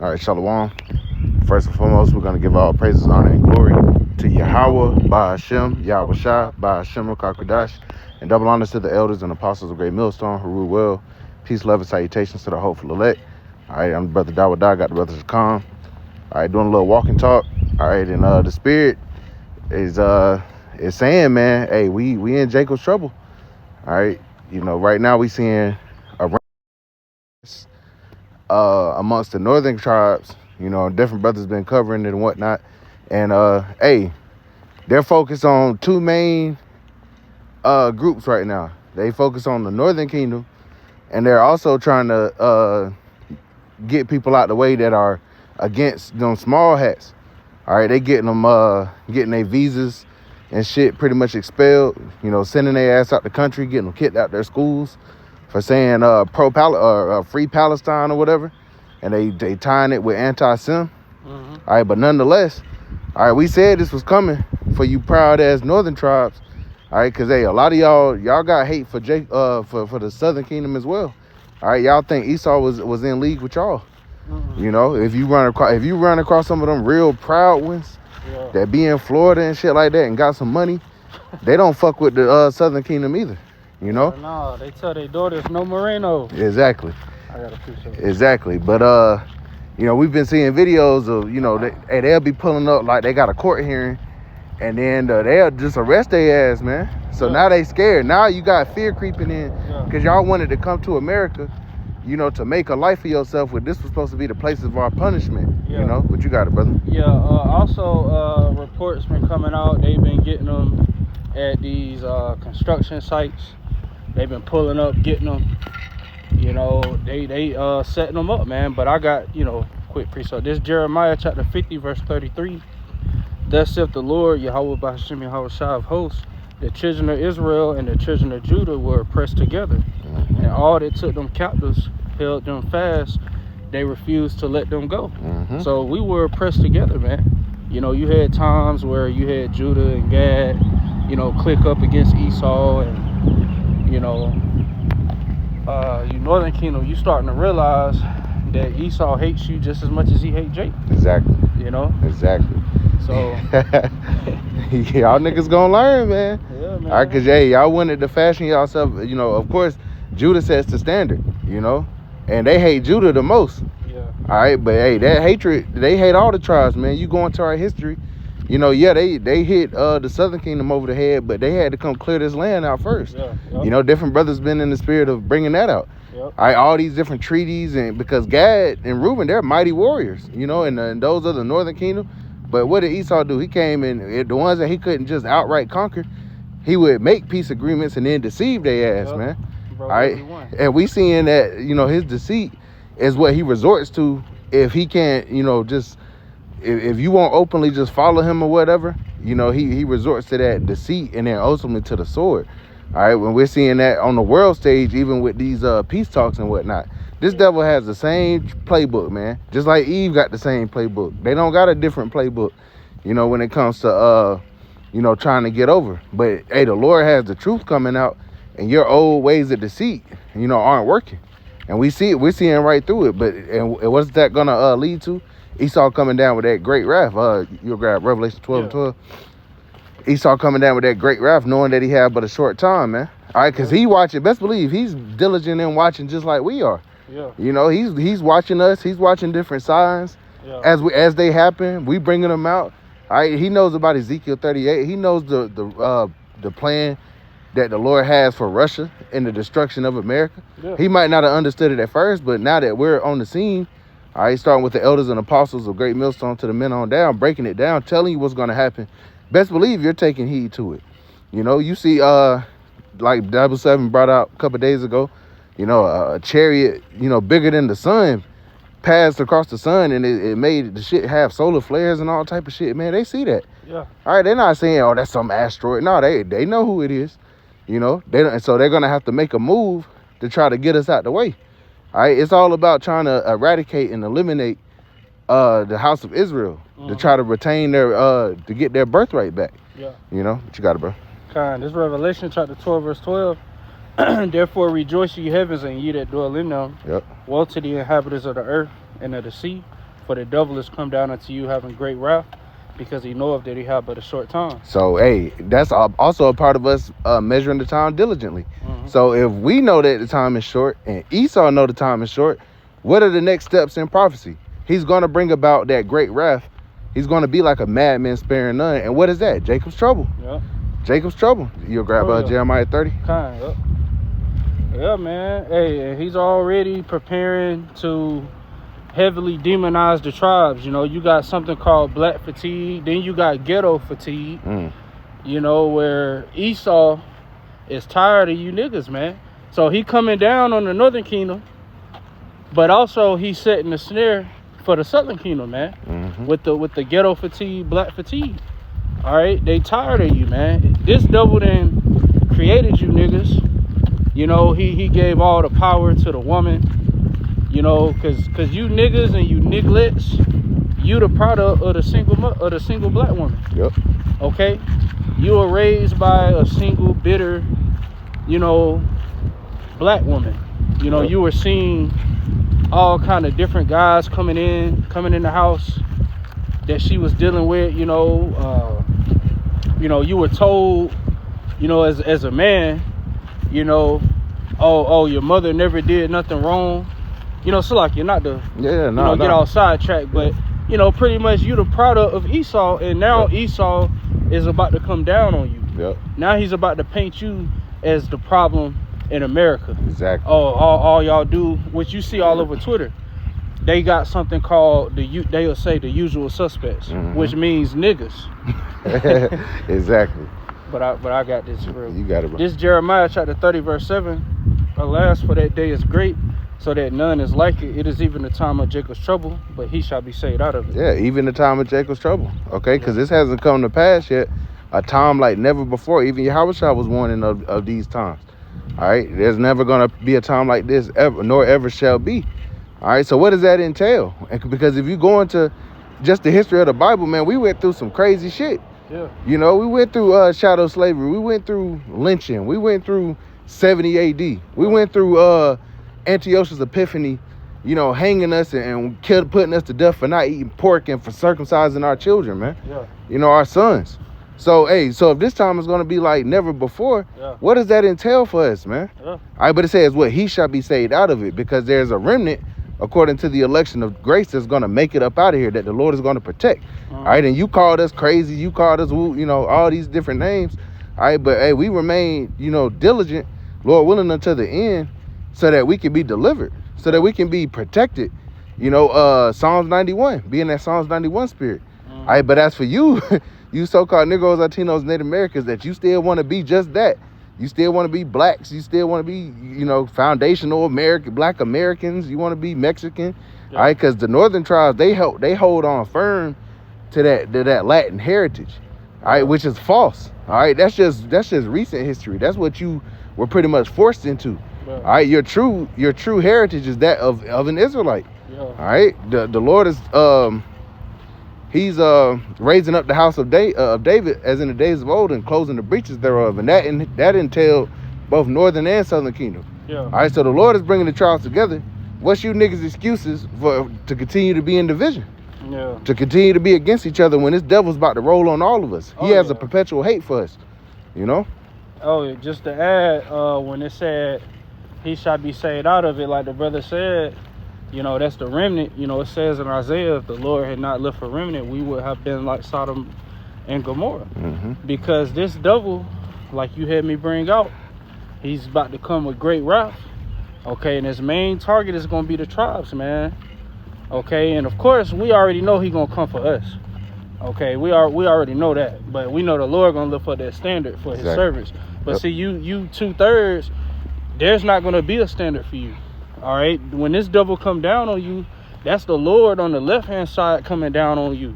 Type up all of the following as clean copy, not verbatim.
All right, Shalom. First and foremost, we're going to give all praises, honor, and glory to Yahweh, Ba'ashem, Yahweh Shah, Ba'ashem, Kakradash, and double honors to the elders and apostles of Great Millstone who rule well. Peace, love, and salutations to the hopeful elect. All right, I'm Brother Dawada, got the Brother Shakam. All right, doing a little walk and talk. All right, and the spirit is saying, man, hey, we in Jacob's trouble. All right, right now we seeing a amongst the northern tribes. Different brothers been covering it and whatnot. And hey, they're focused on two main groups right now. They focus on the Northern Kingdom, and they're also trying to get people out the way that are against them small hats. All right, they getting them getting their visas and shit pretty much expelled. Sending their ass out the country, getting them kicked out their schools for saying free Palestine or whatever. And they tying it with anti-Sem. Mm-hmm. All right, but nonetheless, all right, we said this was coming for you proud ass northern tribes. All right, because hey, a lot of y'all got hate for for the Southern Kingdom as well. All right, y'all think Esau was in league with y'all. Mm-hmm. If you run across some of them real proud ones that be in Florida and shit like that and got some money, they don't fuck with the Southern Kingdom either. No, they tell their daughters no Moreno. Exactly. I gotta appreciate it. Exactly. But we've been seeing videos of they'll be pulling up like they got a court hearing, and then they'll just arrest their ass, man. So now they scared. Now you got fear creeping in because y'all wanted to come to America, to make a life for yourself. Where this was supposed to be the place of our punishment. But you got it, brother. Yeah. Also, reports been coming out. They've been getting them at these construction sites. They've been pulling up, getting them. They setting them up, man. But I got, quick precept. This Jeremiah chapter 50, verse 33. Thus saith the Lord, Yahweh Ba'ashem, Yahweh Shah of hosts, the children of Israel and the children of Judah were pressed together. Mm-hmm. And all that took them captives, held them fast, they refused to let them go. Mm-hmm. So we were pressed together, man. You had times where you had Judah and Gad, click up against Esau, and, you Northern Kingdom, you starting to realize that Esau hates you just as much as he hates Jacob. Exactly. Exactly. So y'all niggas gonna learn, man. Yeah, man. All right, cause y'all wanted to fashion yourself. Of course, Judah sets the standard. And they hate Judah the most. Yeah. All right, but hey, that hatred, they hate all the tribes, man. You go into our history. They hit the Southern Kingdom over the head, but they had to come clear this land out first. Yeah. Different brothers been in the spirit of bringing that out. Yep. All right, all these different treaties, and because Gad and Reuben, they're mighty warriors, and those are the Northern Kingdom. But what did Esau do? He came in, the ones that he couldn't just outright conquer, he would make peace agreements and then deceive their ass, man. Bro, all right, and we seeing that, his deceit is what he resorts to if he can't, just... If you won't openly just follow him or whatever, he resorts to that deceit and then ultimately to the sword. All right, when we're seeing that on the world stage, even with these peace talks and whatnot, this devil has the same playbook, man. Just like Eve got the same playbook. They don't got a different playbook, when it comes to, trying to get over. But, hey, the Lord has the truth coming out, and your old ways of deceit, aren't working. And we see it. We're seeing right through it. But and what's that going to lead to? Esau coming down with that great wrath. You'll grab Revelation 12 and 12. Esau coming down with that great wrath, knowing that he had but a short time, man. All right, because he watching, best believe he's diligent in watching just like we are. Yeah. He's watching us. He's watching different signs as they happen. We bringing them out. All right, he knows about Ezekiel 38. He knows the plan that the Lord has for Russia and the destruction of America. Yeah. He might not have understood it at first, but now that we're on the scene, all right, starting with the elders and apostles of Great Millstone to the men on down, breaking it down, telling you what's going to happen. Best believe you're taking heed to it. You see, like Double Seven brought out a couple of days ago, a chariot, bigger than the sun passed across the sun, and it made the shit have solar flares and all type of shit. Man, they see that. Yeah. All right, they're not saying, oh, that's some asteroid. No, they know who it is. They don't, so they're going to have to make a move to try to get us out the way. All right, it's all about trying to eradicate and eliminate the house of Israel to try to retain their to get their birthright back. Yeah. What you got it, bro? This Revelation chapter 12, verse 12. Therefore rejoice, ye heavens, and ye that dwell in them. Yep. Woe to the inhabitants of the earth and of the sea, for the devil is come down unto you having great wrath, because he knoweth that he have but a short time. So, hey, that's also a part of us measuring the time diligently. Mhm. So if we know that the time is short and Esau know the time is short, what are the next steps in prophecy? He's going to bring about that great wrath. He's going to be like a madman sparing none. And what is that? Jacob's trouble. Yeah. Jacob's trouble. You'll grab Oh, yeah. Jeremiah 30. Kind of. Yeah, man. Hey, and he's already preparing to heavily demonize the tribes. You know, you got something called black fatigue. Then you got ghetto fatigue. You know, where Esau is tired of you niggas, man. So he coming down on the northern kingdom, but also he's setting the snare for the southern kingdom, man. With the ghetto fatigue, black fatigue. All right, they tired of you, man. This devil then created you niggas. You know, he gave all the power to the woman. You know, cause you niggas and you nigglets, you the product of the single black woman. Yep. Okay, you were raised by a single bitter, you know, black woman. You know, Yep. you were seeing all kind of different guys coming in the house that she was dealing with. You know, you were told, you know, as a man, you know, oh, your mother never did nothing wrong. You know, so like you're not the, get all sidetracked, but you know, pretty much you the product of Esau, and now Esau is about to come down on you. Yep. Now he's about to paint you as the problem in America. Exactly. Oh, all y'all do, which you see all over Twitter, they got something called they'll say the usual suspects, which means niggas. Exactly. But I got this for real. You got it, bro. This Jeremiah chapter 30 verse 7. Alas, for that day is great, so that none is like it. It is even the time of Jacob's trouble, but he shall be saved out of it. Yeah, even the time of Jacob's trouble. Okay, because this hasn't come to pass yet. A time like never before. Even Yahushua was warning of these times. All right, there's never gonna be a time like this ever, nor ever shall be. All right, so what does that entail? Because if you go into just the history of the Bible, man, we went through some crazy shit. Yeah. You know, we went through shadow slavery. We went through lynching. We went through 70 AD. We went through Antiochus Epiphanes, you know, hanging us and putting us to death for not eating pork and for circumcising our children, man. Yeah. You know, our sons. So, hey, so if this time is going to be like never before, what does that entail for us, man? Yeah. All right, but it says what? He shall be saved out of it, because there's a remnant, according to the election of grace, that's going to make it up out of here, that the Lord is going to protect. All right, and you called us crazy. You called us, you know, all these different names. All right, but, hey, we remain, you know, diligent, Lord willing, until the end, so that we can be delivered, so that we can be protected. You know, Psalms 91, being that Psalms 91 spirit. All right, but as for you, you so-called Negroes, Latinos, Native Americans, that you still want to be just that. You still want to be blacks. You still want to be, you know, foundational black Americans. You want to be Mexican. All right, because the northern tribes, they hold on firm to that Latin heritage. All right, which is false. All right, that's just recent history. That's what you were pretty much forced into. All right, your true heritage is that of an Israelite. All right, the Lord is he's raising up the house of David as in the days of old, and closing the breaches thereof, and that entailed both northern and southern kingdom. All right, so the Lord is bringing the tribes together. What's you niggas' excuses to continue to be in division? To continue to be against each other when this devil's about to roll on all of us. He has a perpetual hate for us, you know? Oh, just to add, when it said he shall be saved out of it, like the brother said, you know, that's the remnant. You know, it says in Isaiah, if the Lord had not left a remnant, we would have been like Sodom and Gomorrah. Because this devil, like you had me bring out, he's about to come with great wrath. Okay, and his main target is going to be the tribes, man. Okay, and of course, we already know he's going to come for us. Okay, we already know that. But we know the Lord going to lift up that standard for his servants. But see, you 2/3, there's not going to be a standard for you. All right, when this devil come down on you, that's the Lord on the left-hand side coming down on you.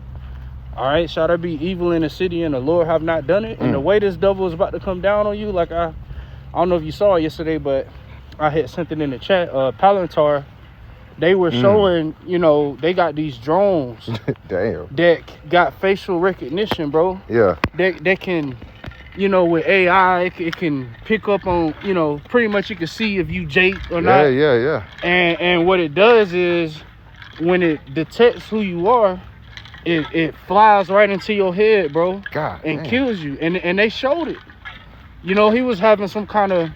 All right, shall there be evil in the city and the Lord have not done it? And the way this devil is about to come down on you, like I don't know if you saw it yesterday, but I had something in the chat. Palantir, they were showing, you know, they got these drones Damn. that got facial recognition, bro. Yeah. That can, you know, with AI, it can pick up on, you know, pretty much you can see if you Jake or not. Yeah. And what it does is when it detects who you are, it flies right into your head, bro, God, and man. kills you. And they showed it. You know, he was having some kind of,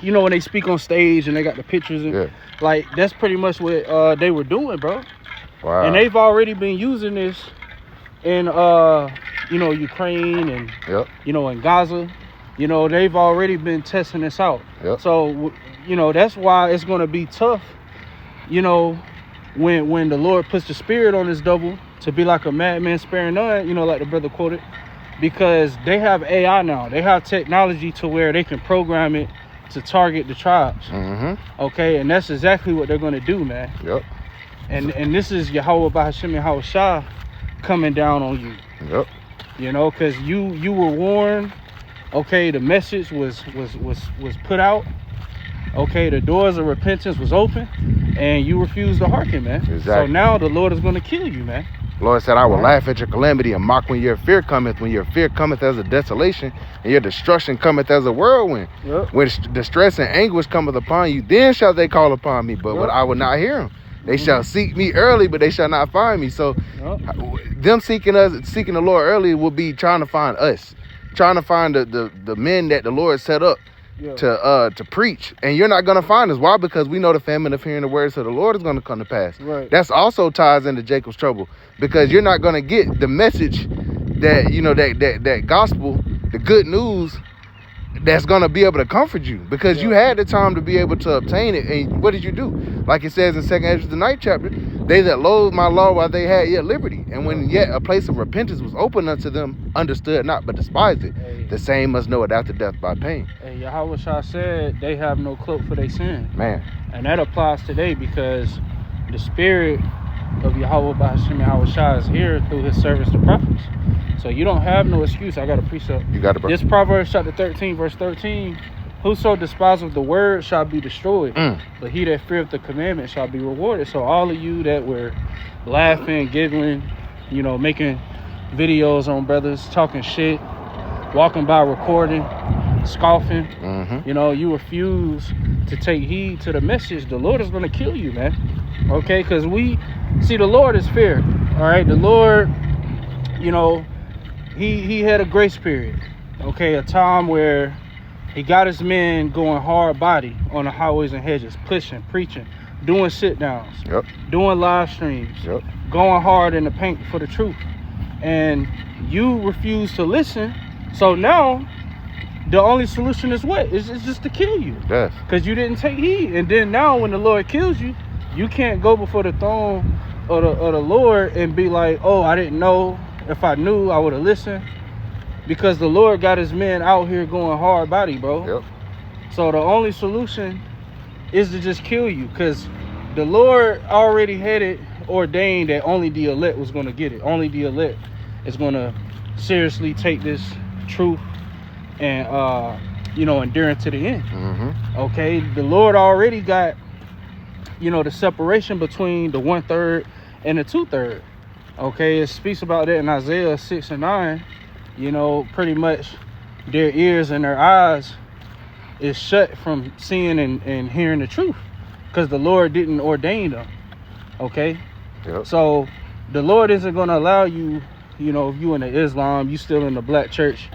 you know, when they speak on stage and they got the pictures and Yeah. like that's pretty much what they were doing, bro. Wow. And they've already been using this in you know, Ukraine and Yep. you know, in Gaza. You know, they've already been testing this out. Yep. So you know, that's why it's going to be tough, you know, when the Lord puts the spirit on his double to be like a madman sparing none, you know, like the brother quoted, because they have AI now. They have technology to where they can program it to target the tribes. Mm-hmm. Okay, and that's exactly what they're going to do, man. Yep. And this is Yahweh Bahashim Yahweh Shah coming down on you. Yep. You know, because you were warned. Okay, the message was put out. Okay, the doors of repentance was open, and you refused to hearken, man. Exactly. So now the Lord is going to kill you, man. Lord said, I will laugh at your calamity and mock when your fear cometh. When your fear cometh as a desolation, and your destruction cometh as a whirlwind. Yep. When distress and anguish cometh upon you, then shall they call upon me, but Yep. I will not hear them. They shall seek me early, but they shall not find me. So them seeking the Lord early will be trying to find us, trying to find the men that the Lord set up Yeah. to preach. And you're not going to find us. Why? Because we know the famine of hearing the words of the Lord is going to come to pass. Right. That's also ties into Jacob's trouble, because you're not going to get the message that, you know, that gospel, the good news that's going to be able to comfort you, because you had the time to be able to obtain it. And what did you do? Like it says in 2 Ezra the 9th chapter, they that loathed my law while they had yet liberty, and when yet a place of repentance was open unto them, understood not, but despised it. Hey. The same must know it after death by pain. Hey, Yahweh Shah said they have no cloak for their sin. Man. And that applies today because the spirit of Yahweh Bahashim Yahweh Shah is here through his servants, the prophets. So you don't have no excuse. I got a precept. You got it, bro. This Proverbs chapter 13, verse 13. Whoso despiseth the word shall be destroyed, but he that feareth the commandment shall be rewarded. So all of you that were laughing, giggling, you know, making videos on brothers, talking shit, walking by recording, scoffing, you know, you refuse to take heed to the message, the Lord is going to kill you, man. Okay, because we see the Lord is fair. All right, the Lord, you know, he had a grace period. Okay, a time where he got his men going hard body on the highways and hedges, pushing, preaching, doing sit downs, doing live streams, going hard in the paint for the truth. And you refuse to listen. So now the only solution is what? It's just to kill you. Yes. Because you didn't take heed. And then now when the Lord kills you, you can't go before the throne of the Lord and be like, oh, I didn't know. If I knew, I would have listened. Because the Lord got his men out here going hard body, bro. Yep. So the only solution is to just kill you. Because the Lord already had it ordained that only the elect was going to get it. Only the elect is going to seriously take this truth and, you know, endure it to the end. Okay? The Lord already got, you know, the separation between the 1/3 and the 2/3. Okay? It speaks about that in Isaiah 6 and 9. You know, pretty much their ears and their eyes is shut from seeing and hearing the truth because the Lord didn't ordain them. Okay? Yep. So the Lord isn't going to allow you, you know, if you in the Islam, you still in the black church,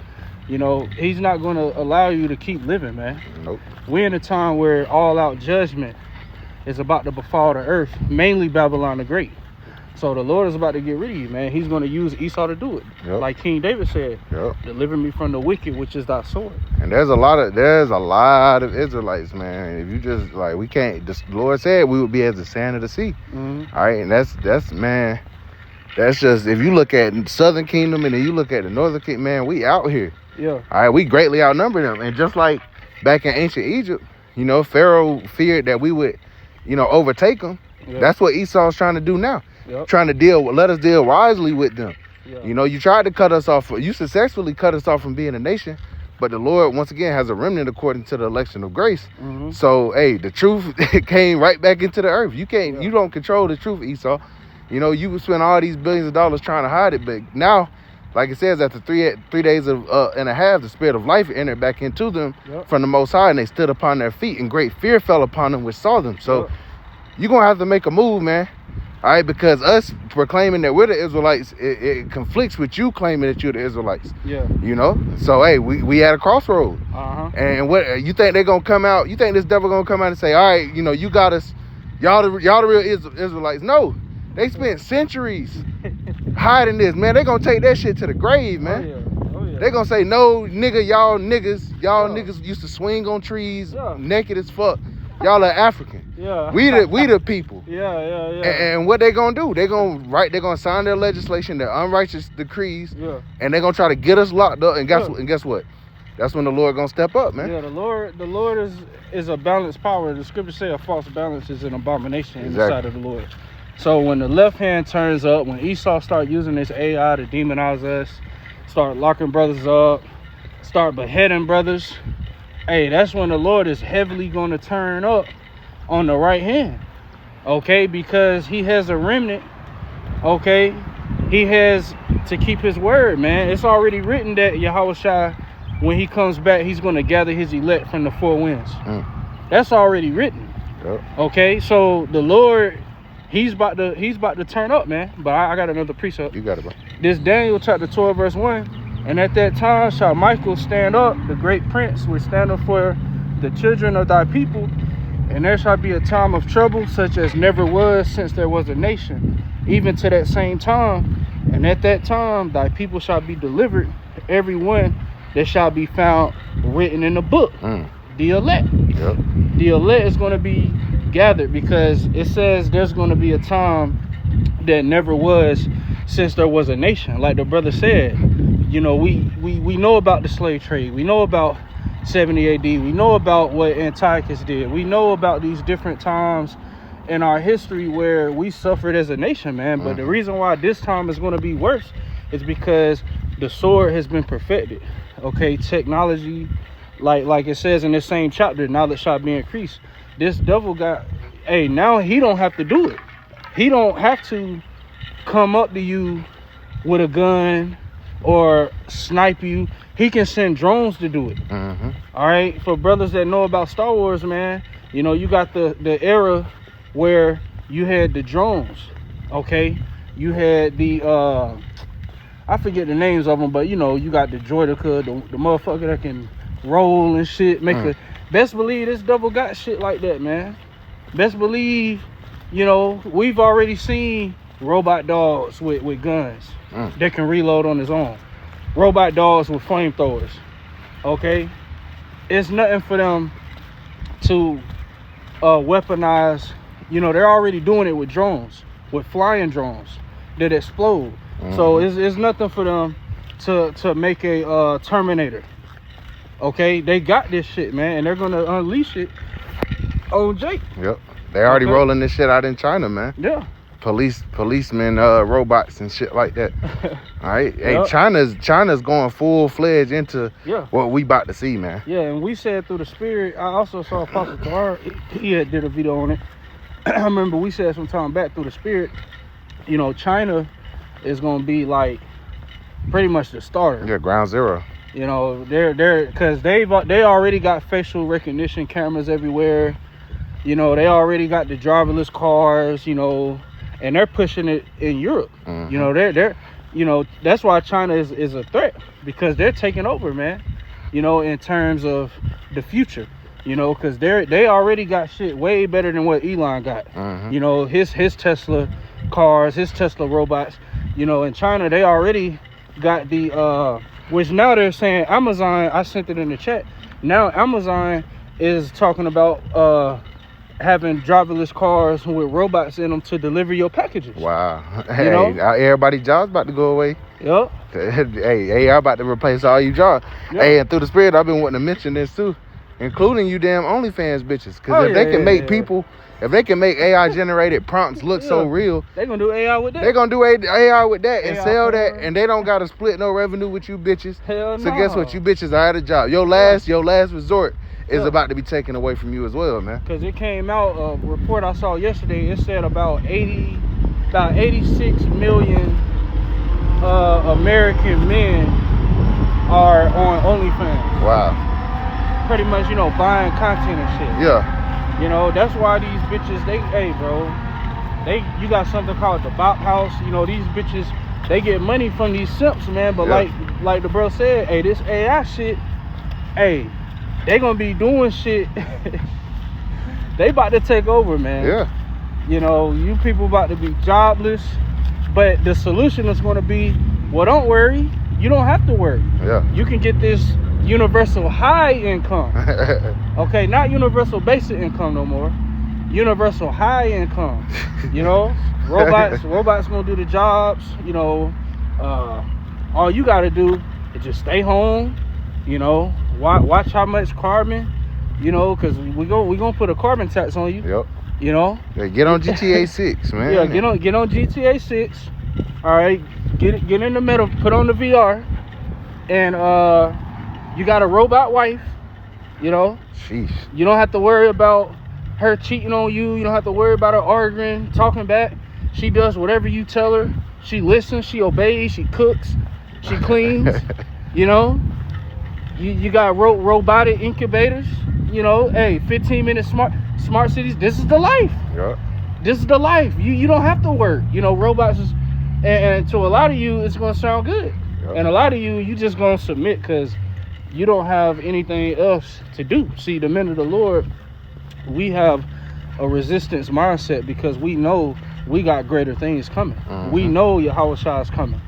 you know, he's not going to allow you to keep living, man. Nope. We're in a time where all out judgment is about to befall the earth, mainly Babylon the Great. So the Lord is about to get rid of you, man. He's going to use Esau to do it. Yep. Like King David said, deliver me from the wicked, which is thy sword. And there's a lot of Israelites, man. If you just like, we can't, the Lord said we would be as the sand of the sea. All right. And that's man, that's just, if you look at Southern Kingdom and then you look at the Northern Kingdom, man, we out here. Yeah. All right. We greatly outnumber them. And just like back in ancient Egypt, you know, Pharaoh feared that we would, you know, overtake them. Yeah. That's what Esau's trying to do now. Yep. Trying to let us deal wisely with them. Yeah. You know, you tried to cut us off. You successfully cut us off from being a nation, but the Lord once again has a remnant according to the election of grace. So, hey, the truth came right back into the earth. You can't, you don't control the truth, Esau. You know, you would spend all these billions of dollars trying to hide it, but now, like it says, after three days and a half, the spirit of life entered back into them from the Most High, and they stood upon their feet, and great fear fell upon them which saw them. So, you're gonna have to make a move, man. All right, because us proclaiming that we're the Israelites, it conflicts with you claiming that you're the Israelites. Yeah. You know? So, hey, we at a crossroad. Uh-huh. And what you think they're going to come out? You think this devil going to come out and say, all right, you know, you got us, y'all the real Israelites? No. They spent centuries hiding this, man. They going to take that shit to the grave, man. Oh, yeah. Oh, yeah. They gonna say, no, nigga, y'all niggas used to swing on trees naked as fuck. Y'all are African. Yeah. We the people. Yeah. And what they gonna do? They're gonna sign their legislation, their unrighteous decrees, and they're gonna try to get us locked up. And guess what? That's when the Lord gonna step up, man. Yeah, the Lord is a balanced power. The scriptures say a false balance is an abomination in the sight of the Lord. So when the left hand turns up, when Esau start using this AI to demonize us, start locking brothers up, start beheading brothers, hey, that's when the Lord is heavily going to turn up on the right hand, okay? Because he has a remnant, okay? He has to keep his word, man. It's already written that Yahushua, when he comes back, he's going to gather his elect from the four winds. That's already written. Okay, so the Lord, he's about to turn up, man. But I got another precept. You got it, bro. This Daniel chapter 12 verse 1. And at that time shall Michael stand up, the great prince, which standeth for the children of thy people. And there shall be a time of trouble, such as never was since there was a nation, even to that same time. And at that time thy people shall be delivered, every one that shall be found written in the book. The elect. The elect is going to be gathered, because it says there's going to be a time that never was since there was a nation. Like the brother said, you know, we know about the slave trade. We know about 70 AD. We know about what Antiochus did. We know about these different times in our history where we suffered as a nation, man. But the reason why this time is going to be worse is because the sword has been perfected. Okay, technology, like it says in this same chapter, knowledge shall be increased. This devil got, hey, now he don't have to do it. He don't have to come up to you with a gun or snipe you. He can send drones to do it. All right, for brothers that know about Star Wars, man, you know, you got the era where you had the drones. Okay, you had the I forget the names of them, but you know, you got the Droideka, the motherfucker that can roll and shit. Best believe this devil got shit like that, man. Best believe, you know, we've already seen robot dogs with guns that can reload on his own. Robot dogs with flamethrowers. Okay, it's nothing for them to weaponize. You know, they're already doing it with drones, with flying drones that explode. So it's nothing for them to make a Terminator. Okay, they got this shit, man, and they're gonna unleash it on Jake. They already rolling this shit out in China, man. Policemen, robots and shit like that. All right, hey, China's going full-fledged into what we about to see, man. And we said through the spirit. I also saw Apostle Tar, he had did a video on it. I remember we said some time back through the spirit, you know, China is gonna be like pretty much the starter. Ground zero. You know, they're because they already got facial recognition cameras everywhere. You know, they already got the driverless cars, you know, and they're pushing it in Europe. You know, they're you know, that's why China is a threat, because they're taking over, man. You know, in terms of the future, you know, because they already got shit way better than what Elon got. You know, his Tesla cars, his Tesla robots. You know, in China they already got the which now they're saying Amazon, I sent it in the chat. Now Amazon is talking about having driverless cars with robots in them to deliver your packages. Wow. Hey, everybody's job's about to go away. Hey, AI about to replace all your jobs. Hey, and through the spirit, I've been wanting to mention this too, including you damn OnlyFans bitches. Because if they can make people, if they can make AI generated prompts look so real, they're gonna do AI with that. They're gonna do AI with that and sell that, and they don't gotta split no revenue with you bitches. Hell no. So guess what? You bitches are out of job. Your last resort is about to be taken away from you as well, man. Because it came out, a report I saw yesterday, it said about 86 million American men are on OnlyFans. Wow. Pretty much, you know, buying content and shit. You know, that's why these bitches, hey bro, you got something called the Bop House. You know, these bitches, they get money from these simps, man. But like the bro said, hey, this AI shit, hey, they gonna be doing shit. They about to take over, man. Yeah. You know, you people about to be jobless. But the solution is gonna be, well, don't worry, you don't have to work. Yeah. You can get this universal high income. Okay, not universal basic income no more. Universal high income. You know, robots gonna do the jobs. You know, all you gotta do is just stay home. You know, watch how much carbon. You know, cause we gonna put a carbon tax on you. Yep. You know. Yeah, get on GTA 6, man. Yeah, get on GTA 6. All right, get in the middle, put on the VR, and you got a robot wife. You know. Sheesh. You don't have to worry about her cheating on you. You don't have to worry about her arguing, talking back. She does whatever you tell her. She listens, she obeys, she cooks, she cleans. You know, you got robotic incubators. You know, hey, 15-minute smart cities. This is the life. Yeah. This is the life. You don't have to work. You know, robots is, and to a lot of you, it's gonna sound good. Yeah. And a lot of you just gonna submit because you don't have anything else to do. See, the men of the Lord, we have a resistance mindset because we know we got greater things coming. We know Yahweh Shah is coming.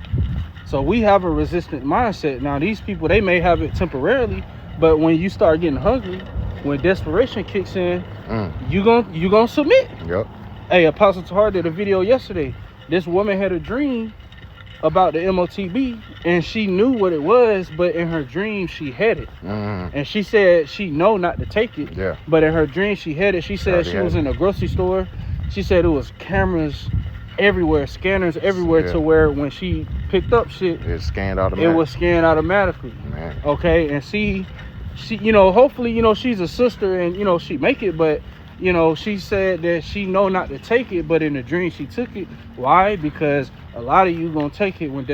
So we have a resistant mindset. Now, these people, they may have it temporarily, but when you start getting hungry, when desperation kicks in, you gonna submit. Yep. Hey, Apostle Tahar did a video yesterday. This woman had a dream about the MOTB, and she knew what it was, but in her dream she had it. And she said she know not to take it. Yeah. But in her dream she had it. She said she was in a grocery store. She said it was cameras everywhere, scanners everywhere, to where when she picked up shit, it scanned automatically. It was scanned automatically. Man. Okay, and she, you know, hopefully, you know, she's a sister and, you know, she make it, but, you know, she said that she know not to take it, but in the dream she took it. Why? Because a lot of you gonna take it when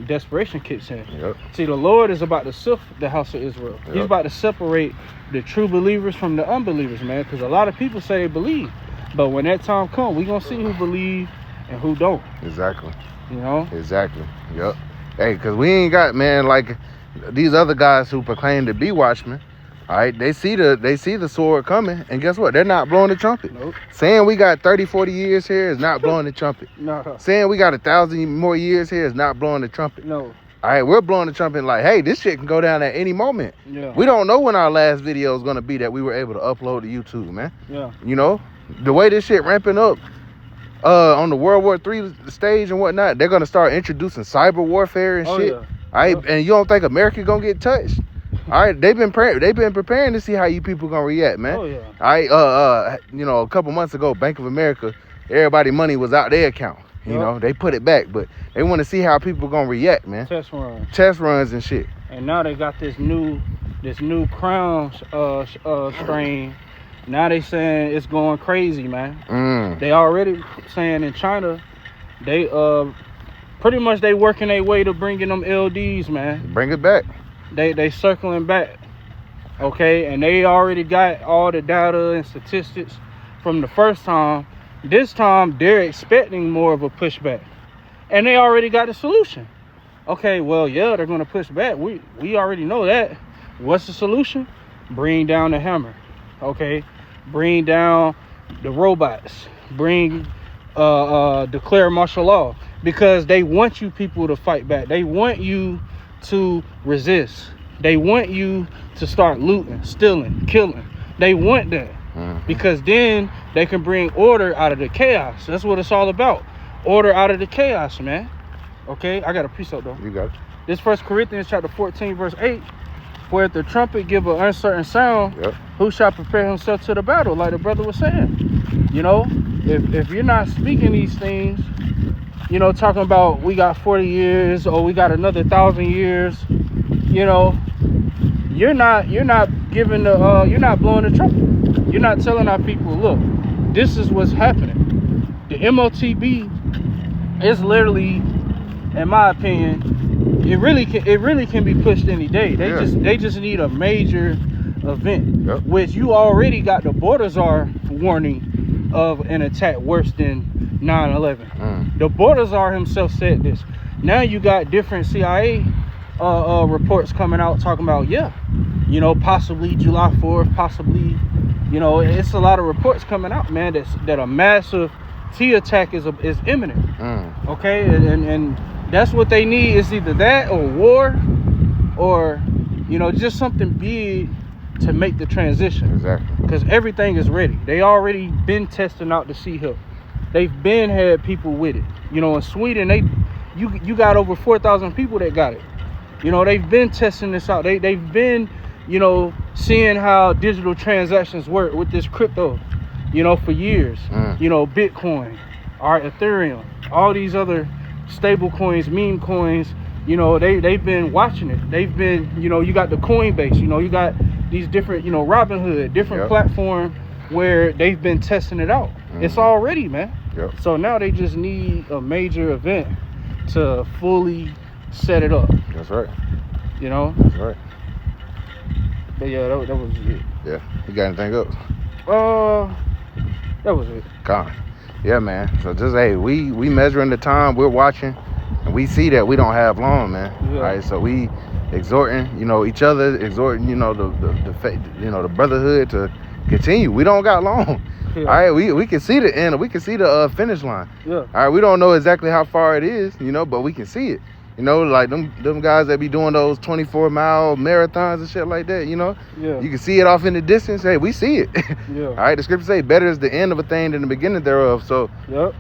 desperation kicks in. Yep. See, the Lord is about to sift the house of Israel. Yep. He's about to separate the true believers from the unbelievers, man. Because a lot of people say they believe, but when that time comes, we gonna see who believe and who don't. Exactly. You know. Exactly. Yep. Hey, cause we ain't got, man, like these other guys who proclaim to be watchmen. All right, they see the sword coming, and guess what? They're not blowing the trumpet. Nope. Saying we got 30, 40 years here is not blowing the trumpet. No. Saying we got 1,000 more years here is not blowing the trumpet. No. All right, we're blowing the trumpet like, hey, this shit can go down at any moment. Yeah. We don't know when our last video is gonna be that we were able to upload to YouTube, man. Yeah. You know, the way this shit ramping up on the World War III stage and whatnot, they're gonna start introducing cyber warfare and shit. Yeah. All right, and you don't think America gonna get touched? All right, they've been preparing to see how you people gonna react, man. Oh yeah. All right, you know, a couple months ago, Bank of America, everybody money was out their account. You know, they put it back, but they want to see how people gonna react, man. Test runs and shit. And now they got this new crown strain. Now they saying it's going crazy, man. They already saying in China, they pretty much they working their way to bringing them LDs, man. Bring it back. They circling back, okay, and they already got all the data and statistics from the first time. This time they're expecting more of a pushback, and they already got the solution. Okay, well, yeah, they're gonna push back. We already know that. What's the solution? Bring down the hammer, okay? Bring down the robots. Declare martial law, because they want you people to fight back. They want you to resist. They want you to start looting, stealing, killing. They want that, because then they can bring order out of the chaos. That's what it's all about. Order out of the chaos, man. Okay, I got a precept though. You got it. This 1 Corinthians chapter 14 verse 8. For if the trumpet give an uncertain sound, who shall prepare himself to the battle? Like the brother was saying. You know, if you're not speaking these things, you know, talking about we got 40 years or we got another 1,000 years, you know, you're not giving the you're not blowing the trumpet. You're not telling our people, look, this is what's happening. The MOTB is literally, in my opinion, it really can be pushed any day. They just need a major event, which you already got the Borders are warning of an attack worse than 9/11. Mm. The Baltazar himself said this. Now you got different CIA reports coming out talking about, yeah, you know, possibly July 4th, possibly, you know, it's a lot of reports coming out, man, that a massive T attack is imminent. Mm. Okay, and that's what they need, is either that or war, or, you know, just something big to make the transition. Exactly. Because everything is ready. They already been testing out the Sea Hill. They've been had people with it. You know, in Sweden, you got over 4,000 people that got it. You know, they've been testing this out. They've been, you know, seeing how digital transactions work with this crypto, you know, for years. Mm. You know, Bitcoin, Ethereum, all these other stable coins, meme coins, you know, they've been watching it. They've been, you know, you got the Coinbase, you know, you got these different, you know, Robinhood, different platform where they've been testing it out. Mm-hmm. It's all ready, man. Yep. So now they just need a major event to fully set it up. That's right. You know? That's right. But yeah, that was it. Yeah. You got anything else? That was it. Con. Yeah, man. So just, hey, we measuring the time, we're watching, and we see that we don't have long, man. Yeah. All right, so we exhorting, you know, each other, exhorting, you know, the brotherhood to continue. We don't got long. Yeah. All right, we can see the end, we can see the finish line. Yeah. All right, we don't know exactly how far it is, you know, but we can see it. You know, like them guys that be doing those 24-mile marathons and shit like that, you know. Yeah. You can see it off in the distance. Hey, we see it. Yeah. All right, the scripture say better is the end of a thing than the beginning thereof. So Yep.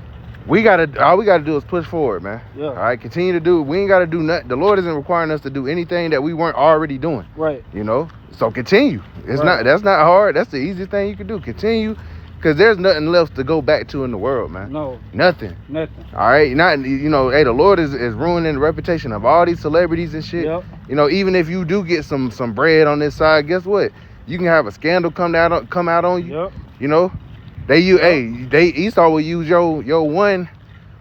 all we gotta do is push forward, man. Yeah. All right, continue to do. We ain't gotta do nothing. The Lord isn't requiring us to do anything that we weren't already doing. Right. You know, so continue. It's Right. that's not hard. That's the easiest thing you can do. Continue, because there's nothing left to go back to in the world, man. No. Nothing. Nothing. All right, not, you know, hey, the Lord is ruining the reputation of all these celebrities and shit. Yep. You know, even if you do get some bread on this side, guess what? You can have a scandal come out on you. Yep. You know, Esau will use your one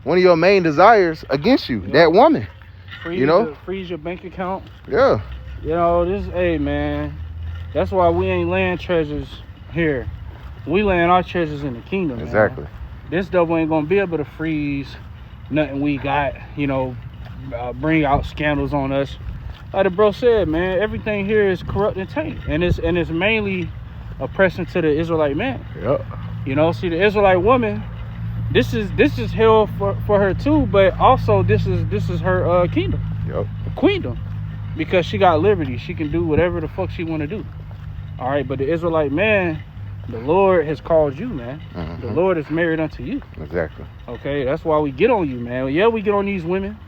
of your main desires against you. Yep. That woman. Freeze, you know? Freeze your bank account. Yeah. You know, hey, man, that's why we ain't laying treasures here. We laying our treasures in the kingdom. Exactly. Man. This devil ain't gonna be able to freeze nothing we got. You know, bring out scandals on us. Like the bro said, man, everything here is corrupt and tainted, and it's mainly oppressing to the Israelite man. Yep. You know, see, the Israelite woman, this is hell for her too, but also this is her kingdom, Yep. queendom, because she got liberty. She can do whatever the fuck she want to do. All right, but the Israelite man, the Lord has called you, man. Mm-hmm. The Lord is married unto you. Exactly. Okay, that's why we get on you, man. Yeah, we get on these women,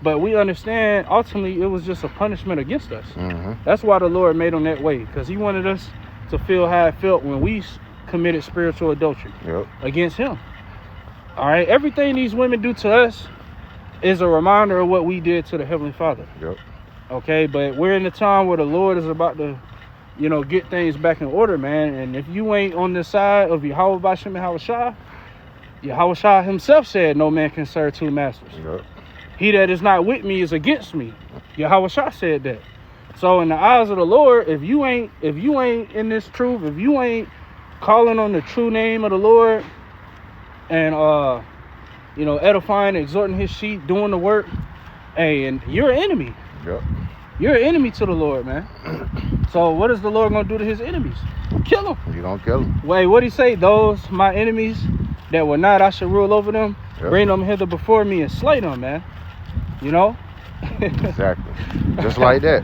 but we understand ultimately it was just a punishment against us. Mm-hmm. That's why the Lord made them that way, because he wanted us to feel how it felt when we committed spiritual adultery Yep. against him. All right, everything these women do to us is a reminder of what we did to the Heavenly Father. Yep. Okay, but we're in the time where the Lord is about to, you know, get things back in order, man. And if you ain't on the side of Yahweh Bashem and Yahweh Shah himself said, no man can serve two masters. Yep. He that is not with me is against me. Yahweh Shah said that. So in the eyes of the Lord, if you ain't in this truth, if you ain't calling on the true name of the Lord and you know, edifying, exhorting his sheep, doing the work, hey, and you're an enemy. Yep. You're an enemy to the Lord, man. So what is the Lord gonna do to his enemies? Kill them. You gonna kill him. Wait, what he say? Those my enemies that were not, I should rule over them. Yep. Bring them hither before me and slay them, man. You know? Exactly. Just like that.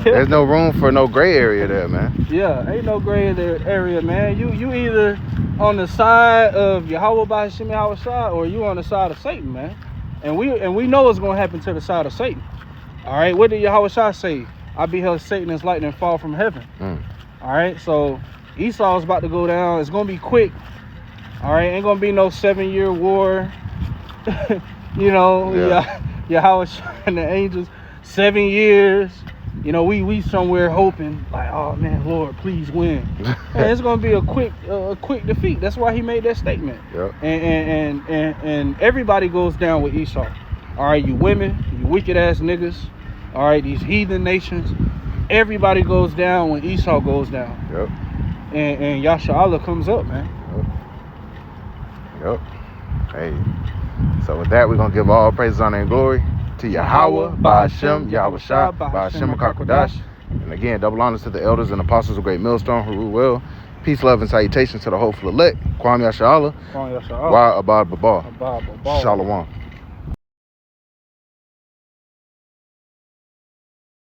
There's no room for no gray area there, man. Yeah, ain't no gray area, man. You either on the side of Yahweh B'Hashem Yahweh Shah, or you on the side of Satan, man. And we know what's gonna happen to the side of Satan. All right, what did Yahweh Shah say? I beheld Satan as lightning fall from heaven. All right, so Esau's about to go down. It's gonna be quick. All right, ain't gonna be no 7-year war. You know, Yahweh Shah and the angels, 7 years. You know, we somewhere hoping like, oh man, Lord, please win. And it's gonna be a quick defeat. That's why he made that statement. Yep. And everybody goes down with Esau. All right, you women, you wicked ass niggas. All right, these heathen nations. Everybody goes down when Esau goes down. Yep. And Yasha Allah comes up, man. Yep. Yep. Hey. So with that, we're gonna give all praise, honor, and glory to Yahweh, Ba'ashem, Yahweh Shah, Ba'ashem HaKakodash. And again, double honors to the elders and apostles of Great Millstone who rule well. Peace, love, and salutations to the hopeful elect. Kwame Yasha Allah. Wa Abad Baba. Shalom.